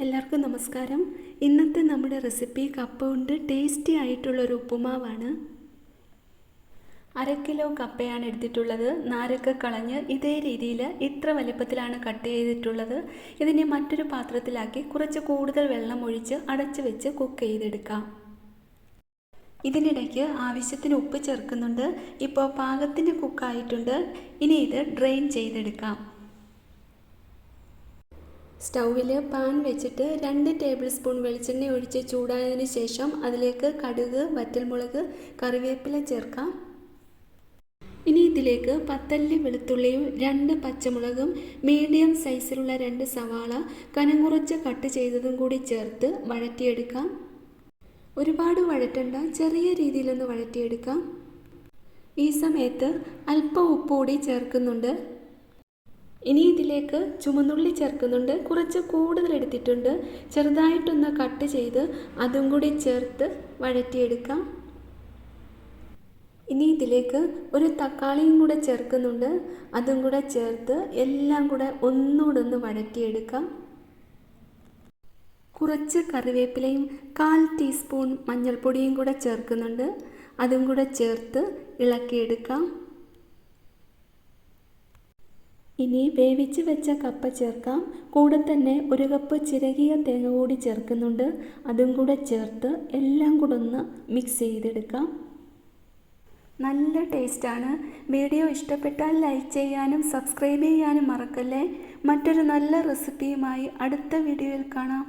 എല്ലാവർക്കും നമസ്കാരം. ഇന്നത്തെ നമ്മുടെ റെസിപ്പി കപ്പ കൊണ്ട് ടേസ്റ്റി ആയിട്ടുള്ളൊരു ഉപ്പുമാവാണ്. 1/2 കിലോ കപ്പയാണ് എടുത്തിട്ടുള്ളത്. നാരൊക്കെ കളഞ്ഞ് ഇതേ രീതിയിൽ ഇത്ര വലുപ്പത്തിലാണ് കട്ട് ചെയ്തിട്ടുള്ളത്. ഇതിനെ മറ്റൊരു പാത്രത്തിലാക്കി കുറച്ച് കൂടുതൽ വെള്ളം ഒഴിച്ച് അടച്ചു വെച്ച് കുക്ക് ചെയ്തെടുക്കാം. ഇതിനിടയ്ക്ക് ആവശ്യത്തിന് ഉപ്പ് ചേർക്കുന്നുണ്ട്. ഇപ്പോൾ പാകത്തിന് കുക്കായിട്ടുണ്ട്. ഇനി ഇത് ഡ്രെയിൻ ചെയ്തെടുക്കാം. സ്റ്റൗവിൽ പാൻ വെച്ചിട്ട് 2 ടേബിൾ സ്പൂൺ വെളിച്ചെണ്ണ ഒഴിച്ച് ചൂടായതിനു ശേഷം അതിലേക്ക് കടുക്, വറ്റൽമുളക്, കറിവേപ്പില ചേർക്കാം. ഇനി ഇതിലേക്ക് 10 അല്ലി വെളുത്തുള്ളിയും 2 പച്ചമുളകും മീഡിയം സൈസിലുള്ള 2 സവാള കനം കുറച്ച് കട്ട് ചെയ്തതും കൂടി ചേർത്ത് വഴറ്റിയെടുക്കാം. ഒരുപാട് വഴറ്റണ്ട, ചെറിയ രീതിയിലൊന്ന് വഴറ്റിയെടുക്കാം. ഈ സമയത്ത് അല്പം ഉപ്പ് കൂടി ചേർക്കുന്നുണ്ട്. ഇനി ഇതിലേക്ക് ചുമന്നുള്ളി ചേർക്കുന്നുണ്ട്. കുറച്ച് കൂടുതൽ എടുത്തിട്ടുണ്ട്. ചെറുതായിട്ടൊന്ന് കട്ട് ചെയ്ത് അതും കൂടി ചേർത്ത് വഴറ്റിയെടുക്കാം. ഇനി ഇതിലേക്ക് ഒരു തക്കാളിയും കൂടെ ചേർക്കുന്നുണ്ട്. അതും കൂടെ ചേർത്ത് എല്ലാം കൂടെ ഒന്നുകൂടെ വഴറ്റിയെടുക്കാം. കുറച്ച് കറിവേപ്പിലയും 1/4 ടീസ്പൂൺ മഞ്ഞൾപ്പൊടിയും കൂടെ ചേർക്കുന്നുണ്ട്. അതും കൂടെ ചേർത്ത് ഇളക്കിയെടുക്കാം. ഇനി വേവിച്ച് വെച്ച കപ്പ ചേർക്കാം. കൂടെ തന്നെ 1 കപ്പ് ചിരകിയ തേങ്ങ കൂടി ചേർക്കുന്നുണ്ട്. അതും കൂടെ ചേർത്ത് എല്ലാം കൂടെ ഒന്ന് മിക്സ് ചെയ്തെടുക്കാം. നല്ല ടേസ്റ്റാണ്. വീഡിയോ ഇഷ്ടപ്പെട്ടാൽ ലൈക്ക് ചെയ്യാനും സബ്സ്ക്രൈബ് ചെയ്യാനും മറക്കല്ലേ. മറ്റൊരു നല്ല റെസിപ്പിയുമായി അടുത്ത വീഡിയോയിൽ കാണാം.